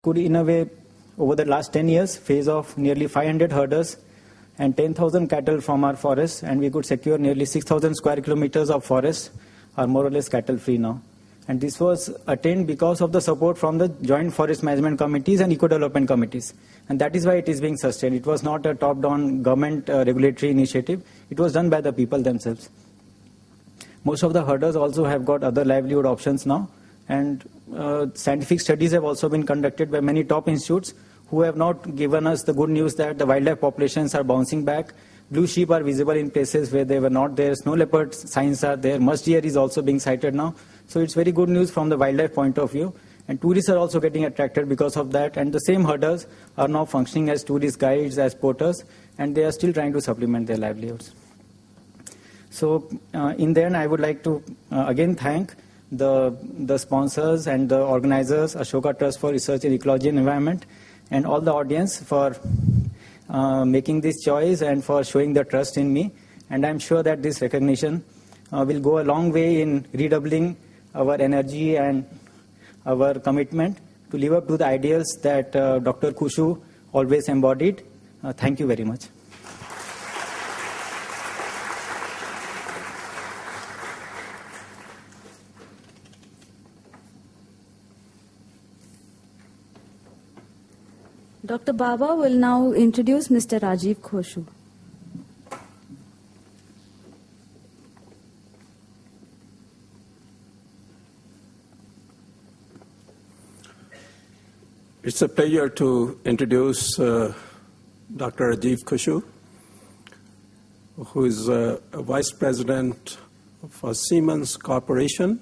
could, in a way, over the last 10 years, phase off nearly 500 herders and 10,000 cattle from our forests, and we could secure nearly 6,000 square kilometers of forest are more or less cattle-free now. And this was attained because of the support from the joint forest management committees and eco-development committees. And that is why it is being sustained. It was not a top-down government regulatory initiative. It was done by the people themselves. Most of the herders also have got other livelihood options now. And scientific studies have also been conducted by many top institutes who have not given us the good news that the wildlife populations are bouncing back. Blue sheep are visible in places where they were not there. Snow leopard signs are there. Musk deer is also being sighted now. So it's very good news from the wildlife point of view. And tourists are also getting attracted because of that. And the same herders are now functioning as tourist guides, as porters, and they are still trying to supplement their livelihoods. So in the end, I would like to again thank the sponsors and the organizers, Ashoka Trust for Research in Ecology and Environment, and all the audience for making this choice and for showing the trust in me. And I'm sure that this recognition will go a long way in redoubling our energy and our commitment to live up to the ideals that Dr. Khoshoo always embodied. Thank you very much. Dr. Baba will now introduce Mr. Raj Khoshoo. It's a pleasure to introduce Dr. Raj Khoshoo, who is a Vice President for Siemens Corporation,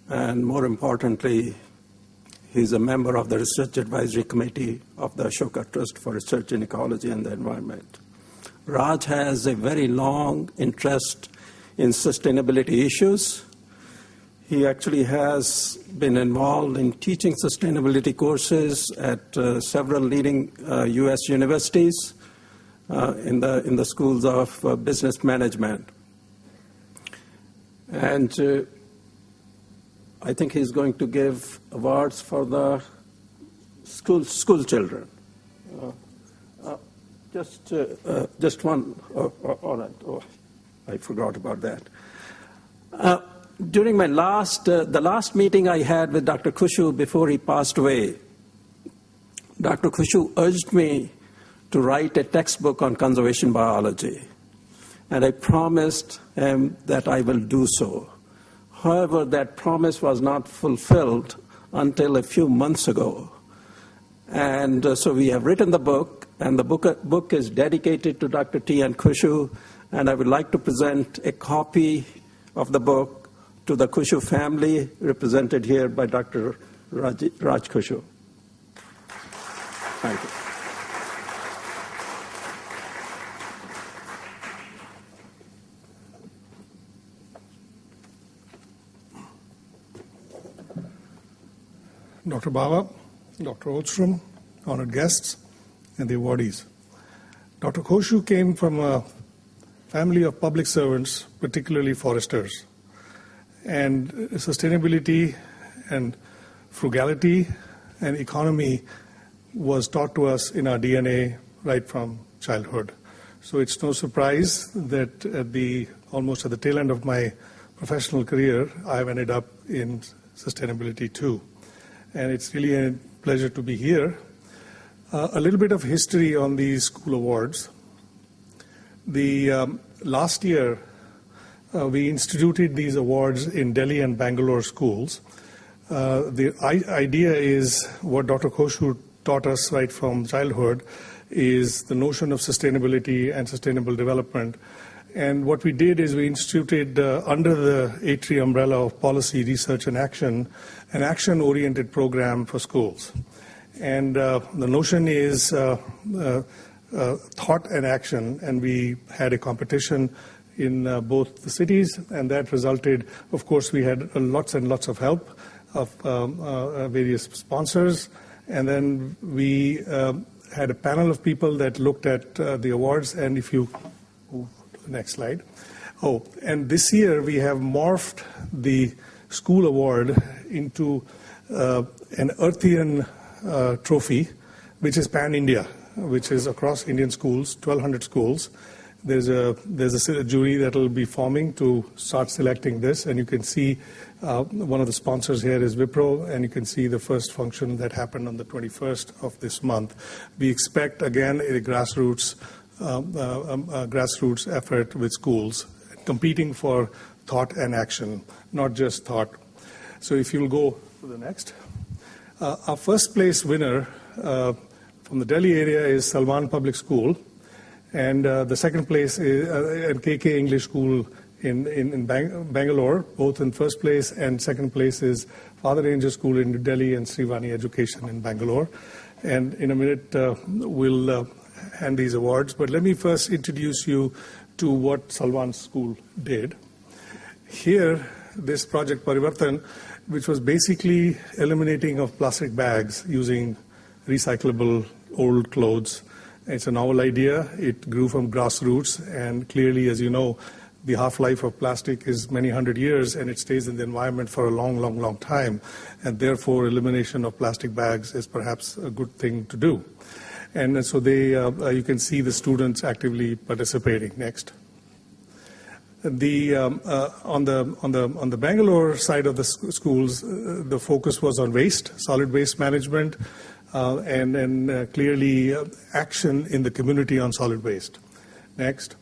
and more importantly, he's a member of the Research Advisory Committee of the Ashoka Trust for Research in Ecology and the Environment. Raj has a very long interest in sustainability issues. He actually has been involved in teaching sustainability courses at several leading U.S. universities in the schools of business management. And I think he's going to give awards for the school children. Just one. All right. Oh, I forgot about that. During my the last meeting I had with Dr. Khoshoo before he passed away, Dr. Khoshoo urged me to write a textbook on conservation biology, and I promised him that I will do so. However, that promise was not fulfilled until a few months ago. And so we have written the book, and the book is dedicated to Dr. T.N. Khoshoo, and I would like to present a copy of the book to the Khoshoo family, represented here by Dr. Raj Khoshoo. Thank you. Dr. Baba, Dr. Ostrom, honored guests, and the awardees. Dr. Khoshoo came from a family of public servants, particularly foresters. And sustainability and frugality and economy was taught to us in our DNA right from childhood. So it's no surprise that almost at the tail end of my professional career, I've ended up in sustainability too. And it's really a pleasure to be here. A little bit of history on these school awards. Last year, we instituted these awards in Delhi and Bangalore schools. The idea is what Dr. Khoshoo taught us right from childhood is the notion of sustainability and sustainable development. And what we did is we instituted under the ATREE umbrella of policy, research, and action, an action-oriented program for schools. And the notion is thought and action, and we had a competition in both the cities, and that resulted, of course, we had lots and lots of help of various sponsors, and then we had a panel of people that looked at the awards, and if you move to the next slide. Oh, and this year we have morphed the school award into an Earthian trophy, which is pan-India, which is across Indian schools, 1,200 schools. There's a jury that will be forming to start selecting this, and you can see one of the sponsors here is Wipro, and you can see the first function that happened on the 21st of this month. We expect, again, a grassroots effort with schools competing for thought and action, not just thought. So if you'll go to the next. Our first place winner from the Delhi area is Salwan Public School, and the second place is KK English School in Bangalore, both in first place, and second place is Father Angel School in New Delhi and Srivani Education in Bangalore. And in a minute, we'll hand these awards, but let me first introduce you to what Salwan School did. Here, this project Parivartan, which was basically eliminating of plastic bags using recyclable old clothes. It's a novel idea. It grew from grassroots, and clearly, as you know, the half-life of plastic is many hundred years, and it stays in the environment for a long, long, long time. And therefore, elimination of plastic bags is perhaps a good thing to do. And so you can see the students actively participating. Next. On the Bangalore side of the schools, the focus was on waste, solid waste management, and clearly action in the community on solid waste. Next.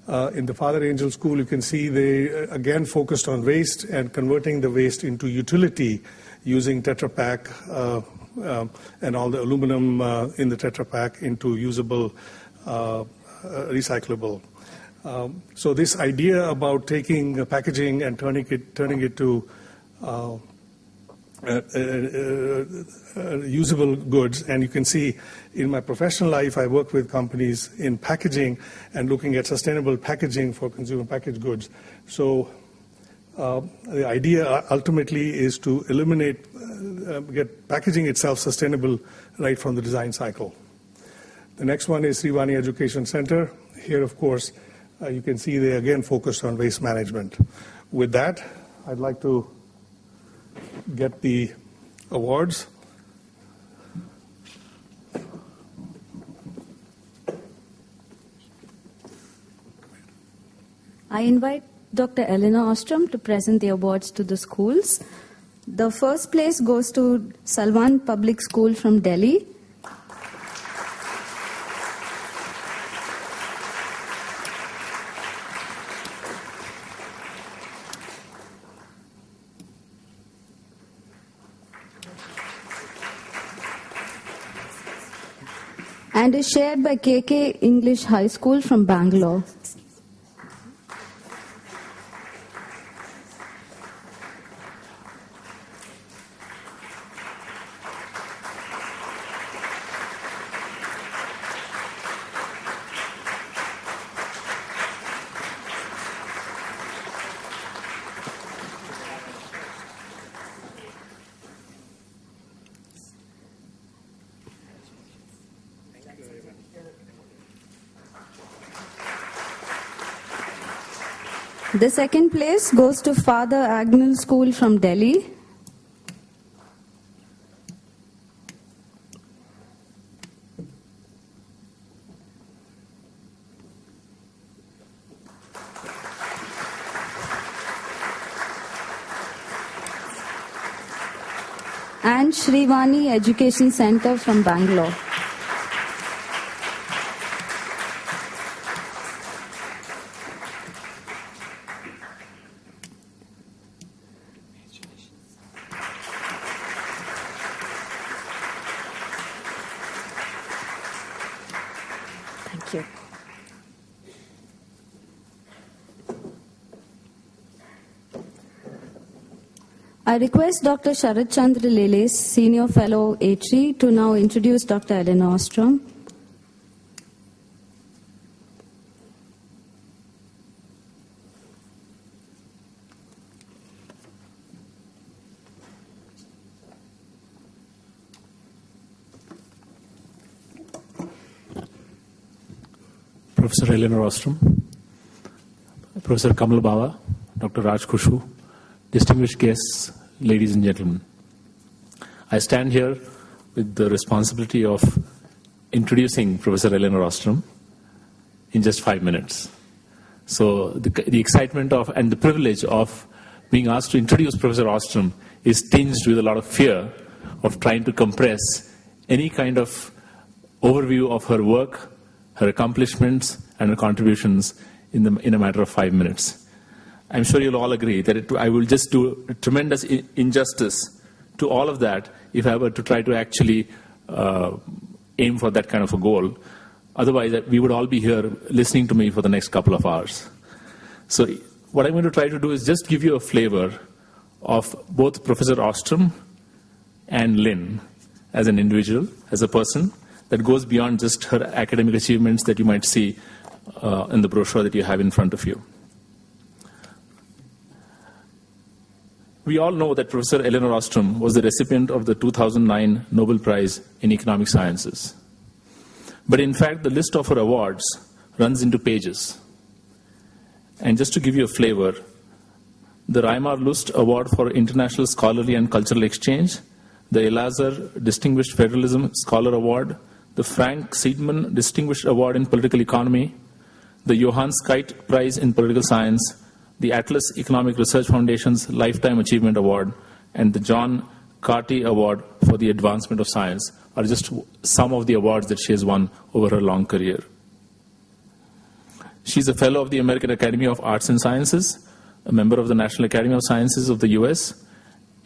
In the Father Angel School, you can see they again focused on waste and converting the waste into utility using Tetra Pak and all the aluminum in the Tetra Pak into usable, recyclable. So this idea about taking packaging and turning it to usable goods, and you can see in my professional life I work with companies in packaging and looking at sustainable packaging for consumer packaged goods. So the idea ultimately is to eliminate, get packaging itself sustainable right from the design cycle. The next one is Srivani Education Center. Here, of course, you can see they again focused on waste management. With that, I'd like to get the awards. I invite Dr. Elinor Ostrom to present the awards to the schools. The first place goes to Salwan Public School from Delhi. And is shared by KK English High School from Bangalore. The second place goes to Father Agnel School from Delhi. And Srivani Education Center from Bangalore. Thank you. I request Dr. Sharat Chandra Leles, Senior Fellow, ATREE, to now introduce Dr. Elinor Ostrom. Professor Elinor Ostrom, Professor Kamal Bawa, Dr. Raj Khoshoo, distinguished guests, ladies and gentlemen. I stand here with the responsibility of introducing Professor Elinor Ostrom in just 5 minutes. So the excitement of and the privilege of being asked to introduce Professor Ostrom is tinged with a lot of fear of trying to compress any kind of overview of her work, her accomplishments, and her contributions in a matter of 5 minutes. I'm sure you'll all agree that I will just do a tremendous injustice to all of that if I were to try to actually aim for that kind of a goal. Otherwise, we would all be here listening to me for the next couple of hours. So what I'm going to try to do is just give you a flavor of both Professor Ostrom and Lynn as an individual, as a person, that goes beyond just her academic achievements that you might see in the brochure that you have in front of you. We all know that Professor Elinor Ostrom was the recipient of the 2009 Nobel Prize in Economic Sciences. But in fact, the list of her awards runs into pages. And just to give you a flavor, the Raimar Lust Award for International Scholarly and Cultural Exchange, the Elazar Distinguished Federalism Scholar Award, the Frank Seidman Distinguished Award in Political Economy, the Johann Skite Prize in Political Science, the Atlas Economic Research Foundation's Lifetime Achievement Award, and the John Carty Award for the Advancement of Science are just some of the awards that she has won over her long career. She's a fellow of the American Academy of Arts and Sciences, a member of the National Academy of Sciences of the US,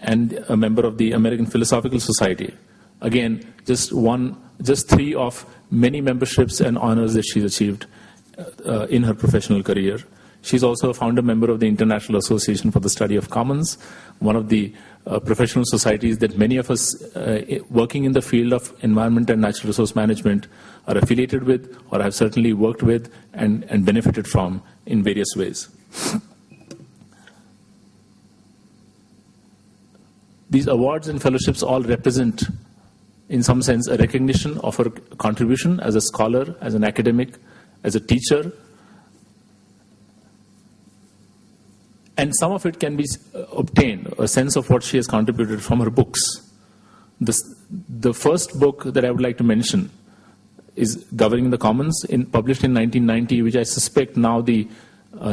and a member of the American Philosophical Society. Again, just three of many memberships and honors that she's achieved in her professional career. She's also a founder member of the International Association for the Study of Commons, one of the professional societies that many of us working in the field of environment and natural resource management are affiliated with, or have certainly worked with and benefited from in various ways. These awards and fellowships all represent, in some sense, a recognition of her contribution as a scholar, as an academic, as a teacher. And some of it can be obtained, a sense of what she has contributed from her books. The first book that I would like to mention is Governing the Commons, published in 1990, which I suspect now the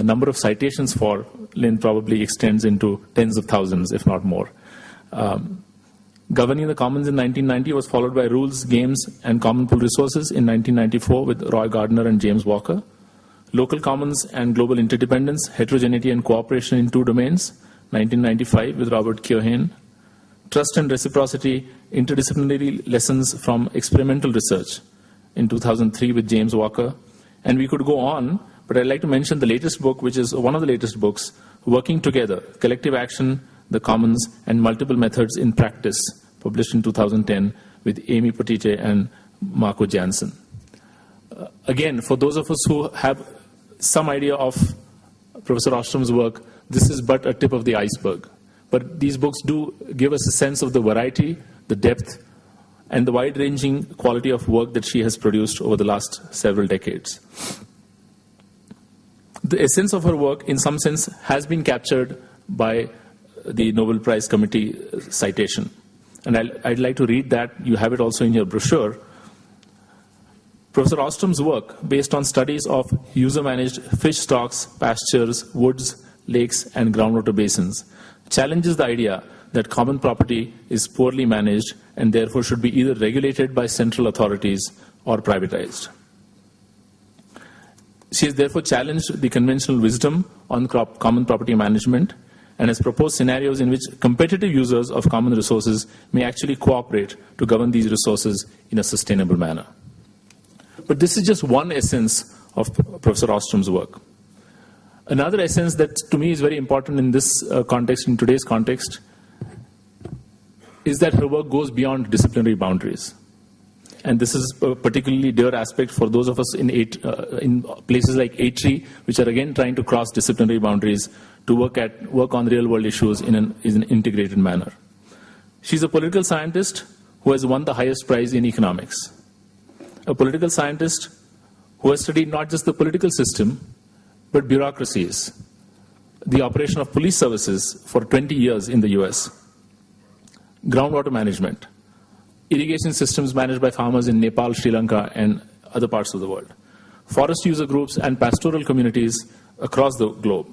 number of citations for Lynn probably extends into tens of thousands, if not more. Governing the Commons in 1990 was followed by Rules, Games, and Common Pool Resources in 1994 with Roy Gardner and James Walker. Local Commons and Global Interdependence, Heterogeneity and Cooperation in Two Domains, 1995 with Robert Keohane. Trust and Reciprocity, Interdisciplinary Lessons from Experimental Research in 2003 with James Walker. And we could go on, but I'd like to mention the latest book, which is one of the latest books, Working Together, Collective Action, the Commons, and Multiple Methods in Practice, published in 2010 with Amy Potite and Marco Jansen. Again, for those of us who have some idea of Professor Ostrom's work, this is but a tip of the iceberg. But these books do give us a sense of the variety, the depth, and the wide-ranging quality of work that she has produced over the last several decades. The essence of her work, in some sense, has been captured by the Nobel Prize Committee citation. And I'd like to read that. You have it also in your brochure. Professor Ostrom's work, based on studies of user-managed fish stocks, pastures, woods, lakes, and groundwater basins, challenges the idea that common property is poorly managed and therefore should be either regulated by central authorities or privatized. She has therefore challenged the conventional wisdom on common property management and has proposed scenarios in which competitive users of common resources may actually cooperate to govern these resources in a sustainable manner. But this is just one essence of Professor Ostrom's work. Another essence that to me is very important in this context, in today's context, is that her work goes beyond disciplinary boundaries. And this is a particularly dear aspect for those of us in places like ATREE, which are again trying to cross disciplinary boundaries to work on real-world issues in an integrated manner. She's a political scientist who has won the highest prize in economics. A political scientist who has studied not just the political system, but bureaucracies, the operation of police services for 20 years in the US, groundwater management, irrigation systems managed by farmers in Nepal, Sri Lanka, and other parts of the world, forest user groups, and pastoral communities across the globe.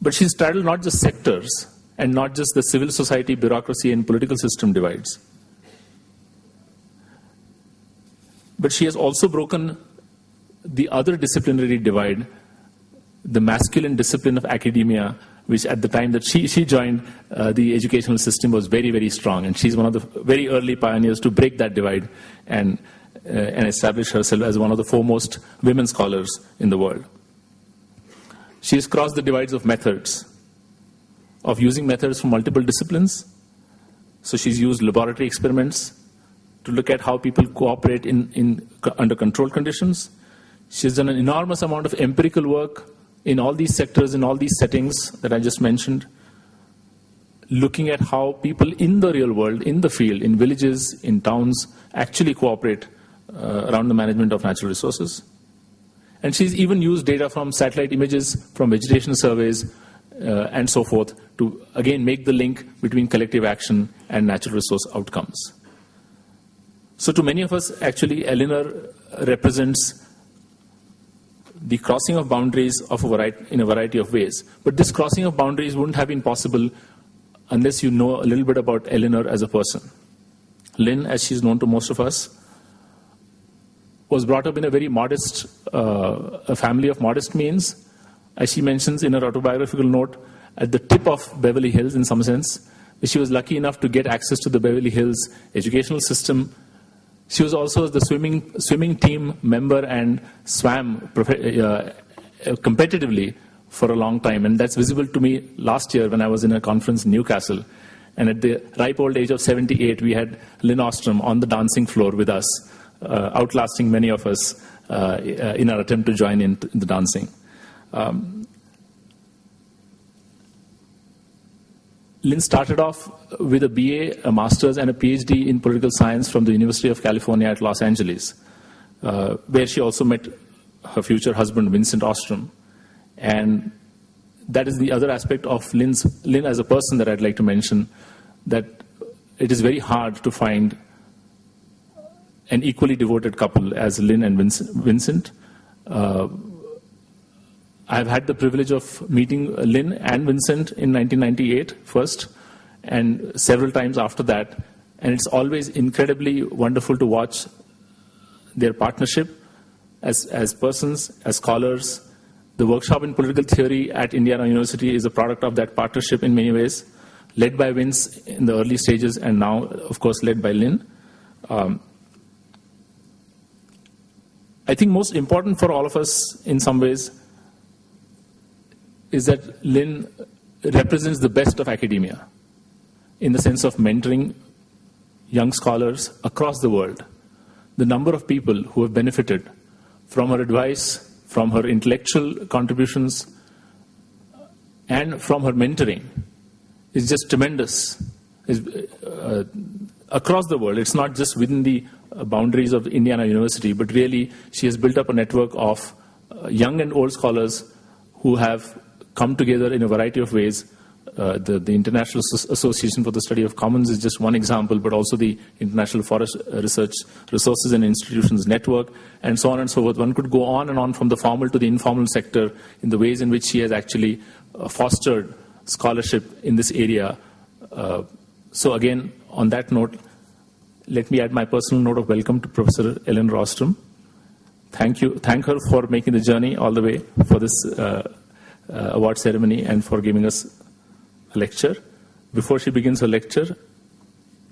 But she's straddled not just sectors and not just the civil society, bureaucracy, and political system divides, but she has also broken the other disciplinary divide, the masculine discipline of academia, which at the time that she joined the educational system was very, very strong. And she's one of the very early pioneers to break that divide and establish herself as one of the foremost women scholars in the world. She has crossed the divides of methods, of using methods from multiple disciplines. So she's used laboratory experiments to look at how people cooperate under controlled conditions. She's done an enormous amount of empirical work in all these sectors, in all these settings that I just mentioned, looking at how people in the real world, in the field, in villages, in towns, actually cooperate around the management of natural resources. And she's even used data from satellite images, from vegetation surveys, and so forth, to again make the link between collective action and natural resource outcomes. So to many of us, actually, Elinor represents the crossing of boundaries in a variety of ways. But this crossing of boundaries wouldn't have been possible unless you know a little bit about Elinor as a person. Lynn, as she's known to most of us, was brought up in a very modest, a family of modest means. As she mentions in her autobiographical note, at the tip of Beverly Hills in some sense. She was lucky enough to get access to the Beverly Hills educational system. She was also the swimming team member and swam competitively for a long time. And that's visible to me last year when I was in a conference in Newcastle. And at the ripe old age of 78, we had Lynn Ostrom on the dancing floor with us, outlasting many of us in our attempt to join in the dancing. Lynn started off with a BA, a master's, and a PhD in political science from the University of California at Los Angeles, where she also met her future husband, Vincent Ostrom. And that is the other aspect of Lynn as a person that I'd like to mention, that it is very hard to find an equally devoted couple as Lynn and Vincent. I've had the privilege of meeting Lynn and Vincent in 1998 first, and several times after that. And it's always incredibly wonderful to watch their partnership as persons, as scholars. The workshop in political theory at Indiana University is a product of that partnership in many ways, led by Vince in the early stages and now, of course, led by Lynn. I think most important for all of us in some ways is that Lynn represents the best of academia in the sense of mentoring young scholars across the world. The number of people who have benefited from her advice, from her intellectual contributions, and from her mentoring is just tremendous. Across the world, it's not just within the boundaries of Indiana University, but really she has built up a network of young and old scholars who have come together in a variety of ways. The International Association for the Study of Commons is just one example, but also the International Forest Research Resources and Institutions Network, and so on and so forth. One could go on and on from the formal to the informal sector in the ways in which she has actually fostered scholarship in this area. So again, on that note, let me add my personal note of welcome to Professor Elinor Ostrom. Thank her for making the journey all the way for this award ceremony and for giving us a lecture. Before she begins her lecture,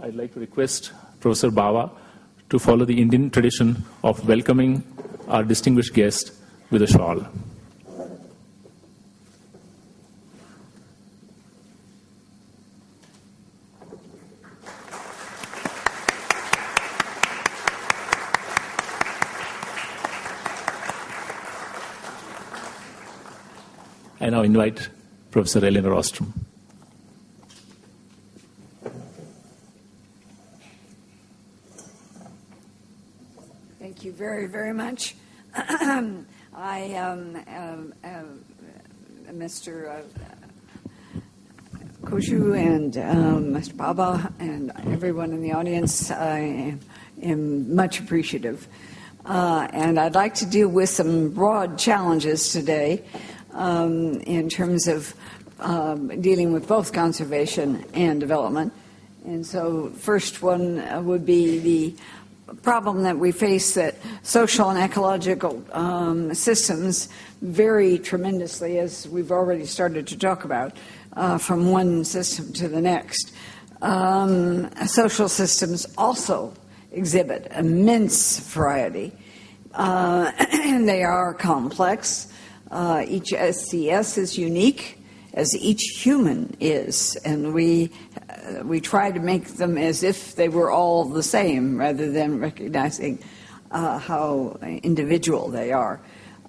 I'd like to request Professor Bawa to follow the Indian tradition of welcoming our distinguished guest with a shawl. I now invite Professor Elinor Ostrom. Thank you very, very much. Mr. Khoshoo and Mr. Baba and everyone in the audience. I am much appreciative. And I'd like to deal with some broad challenges today in terms of dealing with both conservation and development. And so first one would be the problem that we face, that social and ecological systems vary tremendously, as we've already started to talk about, from one system to the next. Social systems also exhibit immense variety, and they are complex. Each SCS is unique, as each human is, and we try to make them as if they were all the same, rather than recognizing how individual they are.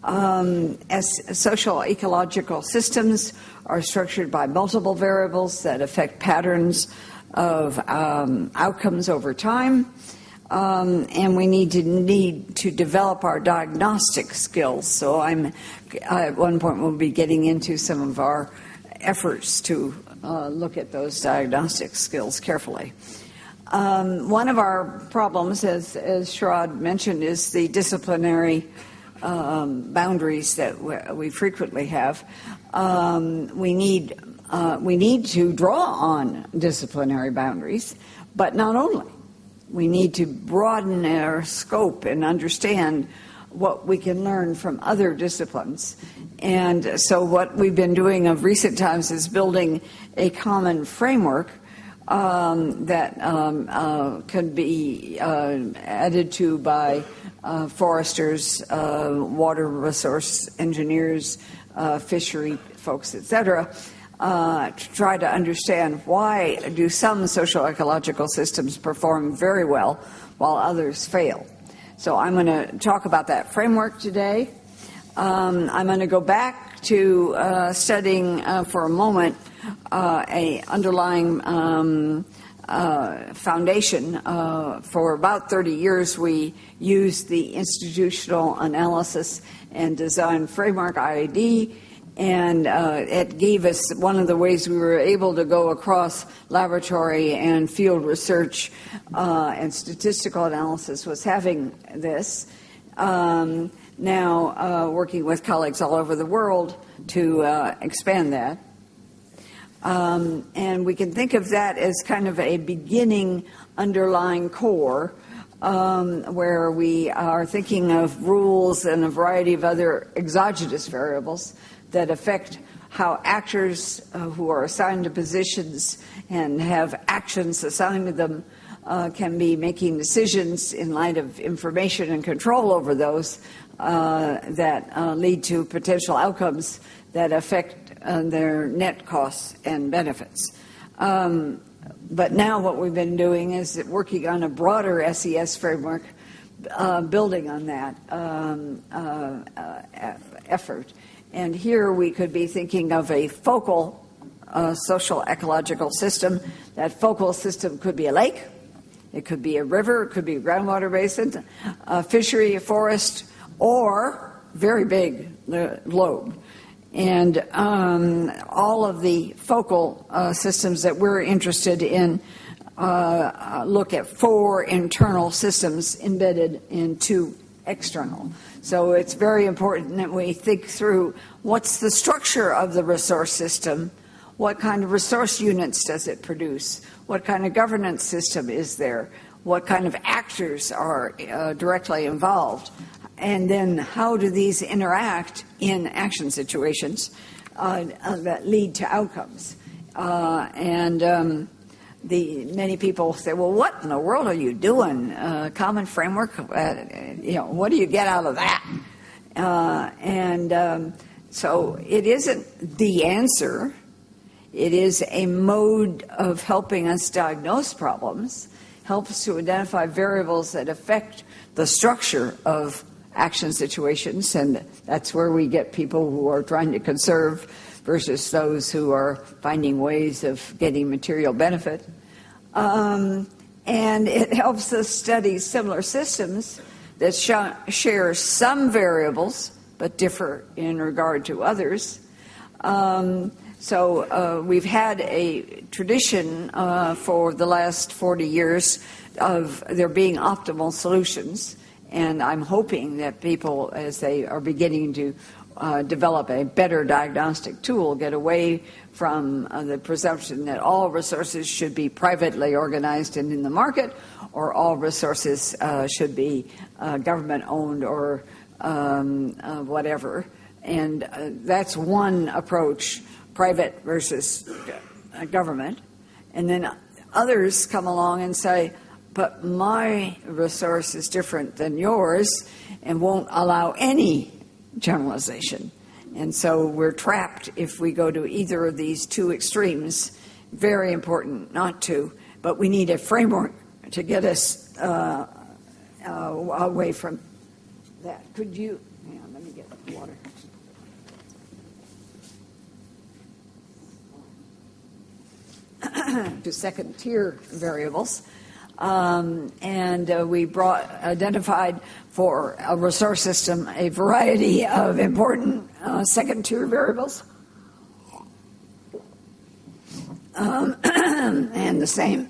As social ecological systems are structured by multiple variables that affect patterns of outcomes over time, and we need to develop our diagnostic skills. So at one point we'll be getting into some of our efforts to look at those diagnostic skills carefully. One of our problems, as Sharad mentioned, is the disciplinary boundaries that we frequently have. We need to draw on disciplinary boundaries, but not only. We need to broaden our scope and understand what we can learn from other disciplines. And so what we've been doing of recent times is building a common framework that can be added to by foresters, water resource engineers, fishery folks, etc., to try to understand why do some social ecological systems perform very well while others fail. So I'm going to talk about that framework today. I'm going to go back to studying for a moment a underlying foundation. For about 30 years, we used the Institutional Analysis and Design Framework, IAD, and it gave us one of the ways we were able to go across laboratory and field research and statistical analysis was having this. Now working with colleagues all over the world to expand that. And we can think of that as kind of a beginning underlying core where we are thinking of rules and a variety of other exogenous variables that affect how actors who are assigned to positions and have actions assigned to them can be making decisions in light of information and control over those that lead to potential outcomes that affect their net costs and benefits. But now what we've been doing is working on a broader SES framework, building on that effort. And here we could be thinking of a focal social ecological system. That focal system could be a lake, it could be a river, it could be a groundwater basin, a fishery, a forest, or very big globe. And all of the focal systems that we're interested in look at 4 internal systems embedded in 2 external. So it's very important that we think through what's the structure of the resource system, what kind of resource units does it produce, what kind of governance system is there, what kind of actors are directly involved, and then how do these interact in action situations that lead to outcomes. Many people say, well, what in the world are you doing? Common framework, what do you get out of that? So it isn't the answer. It is a mode of helping us diagnose problems, helps to identify variables that affect the structure of action situations, and that's where we get people who are trying to conserve versus those who are finding ways of getting material benefit. And it helps us study similar systems that share some variables but differ in regard to others, So we've had a tradition for the last 40 years of there being optimal solutions, and I'm hoping that people, as they are beginning to develop a better diagnostic tool, get away from the presumption that all resources should be privately organized and in the market, or all resources should be government-owned or whatever. And that's one approach, private versus government. And then others come along and say, but my resource is different than yours and won't allow any generalization. And so we're trapped if we go to either of these two extremes. Very important not to, but we need a framework to get us away from that. Could you, hang on, let me get water. To second-tier variables. And we identified for a resource system a variety of important second-tier variables. And the same,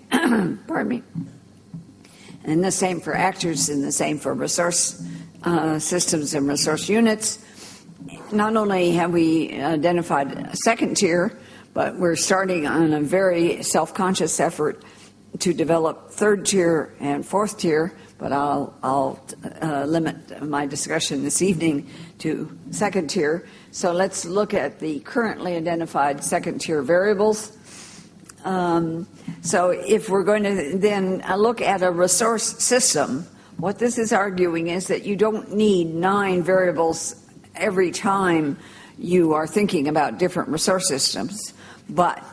pardon me, and the same for actors and the same for resource systems and resource units. Not only have we identified a second tier, but we're starting on a very self-conscious effort to develop third tier and fourth tier, but I'll limit my discussion this evening to second tier. So let's look at the currently identified second tier variables. So if we're going to then look at a resource system, what this is arguing is that you don't need 9 variables every time you are thinking about different resource systems, but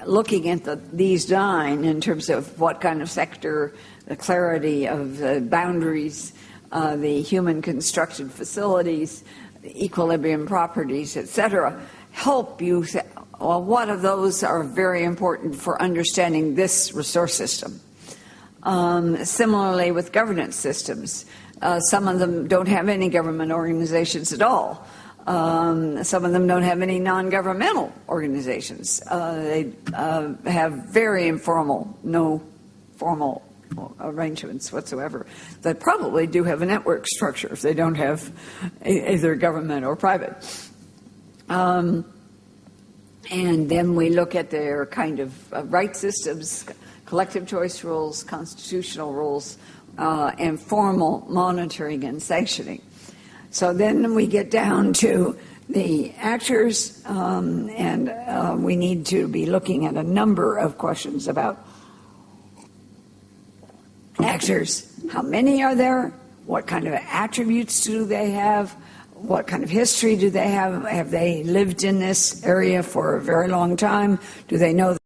looking at these 9 in terms of what kind of sector, the clarity of the boundaries, the human constructed facilities, the equilibrium properties, etc., help you say, well, what of those are very important for understanding this resource system? Similarly with governance systems, some of them don't have any government organizations at all. Some of them don't have any non-governmental organizations. They have very informal, no formal arrangements whatsoever. They probably do have a network structure if they don't have either government or private. And then we look at their kind of right systems, collective choice rules, constitutional rules, and formal monitoring and sanctioning. So then we get down to the actors, and we need to be looking at a number of questions about actors. How many are there? What kind of attributes do they have? What kind of history do they have? Have they lived in this area for a very long time? Do they know